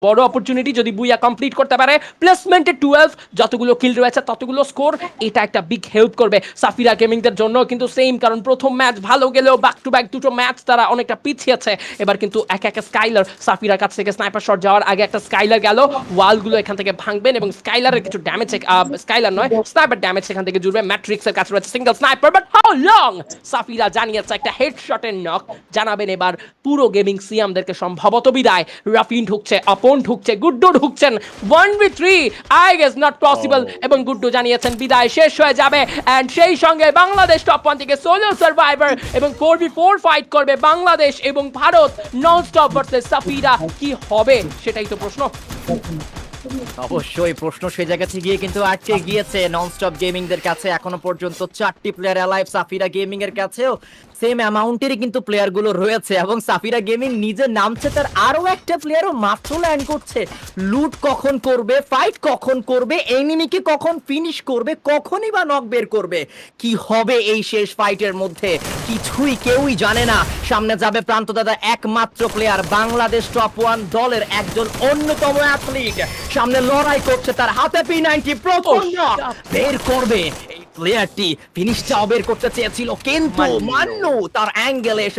বড় অপরচুনিটি যদি বুইয়া কমপ্লিট করতে পারে প্লেসমেন্টে 12 যতগুলো কিল রয়েছে ততগুলো স্কোর এটা একটা বিগ হেল্প করবে সাফিরা গেমিংদের জন্য কিন্তু সেম কারণ প্রথম ম্যাচ ভালো গেলেও ব্যাক টু ব্যাক দুটো ম্যাচ তারা অনেকটা পিছিয়েছে এবার কিন্তু এক এক স্কাইলার সাফিরার কাছ থেকে স্নাইপার শট যাওয়ার আগে একটা স্কাইলার গেল ওয়ালগুলো এখান থেকে ভাঙবেন এবং স্কাইলারের কিছু ড্যামেজ স্কাইলার নয় স্নাইপার ড্যামেজ সেখান থেকে জুড়বে ম্যাট্রিক্সের কাছে রয়েছে single sniper but how long Safira জানিয়েছে একটা হেডশটের নক জানাবেন এবার পুরো গেমিং সিয়ামদেরকে সম্ভবত বিদায় রাফিন ঢুকছে আপন ঢুকছে গুড্ডু ঢুকছেন 1v3 I guess not possible এবং গুড্ডু জানিয়েছেন বিদায় শেষ হয়ে যাবে এন্ড সেই সঙ্গে বাংলাদেশ টপ 1 থেকে সোলো সার্ভাইভার এবং 4v4 ফাইট করবে বাংলাদেশ এবং Bharat non stop versus Safira কি হবে সেটাই তো প্রশ্ন অবশ্যই প্রশ্ন সেই জায়গা থেকে গিয়ে কিন্তু আটকে গিয়েছে ননস্টপ গেমিং দের কাছে এখনো পর্যন্ত 4টি প্লেয়ার অ্যালাইভ সাফিরা গেমিং এর কাছেও সেম অ্যামাউন্টেরই কিন্তু প্লেয়ার গুলো রয়েছে এবং সাফিরা গেমিং নিজে নামছে তার আরো একটা প্লেয়ারও মাত্র ল্যান্ড করছে লুট কখন করবে ফাইট কখন করবে এনিমিকে কখন ফিনিশ করবে কখনই বা নক বের করবে কি হবে এই শেষ ফাইটের মধ্যে কিছুই কেউই জানে না সামনে যাবে প্রান্ত দাদা একমাত্র প্লেয়ার বাংলাদেশ টপ 1 দলের একজন অন্যতম অ্যাথলিট সামনে লড়াই করছে তার হাতে P90 প্রথম বের করবে এই প্লেয়ারটি ফিনিশটাও বের করতে চেয়েছিল কিন্তু মান্নু তার অ্যাঙ্গেলে এসে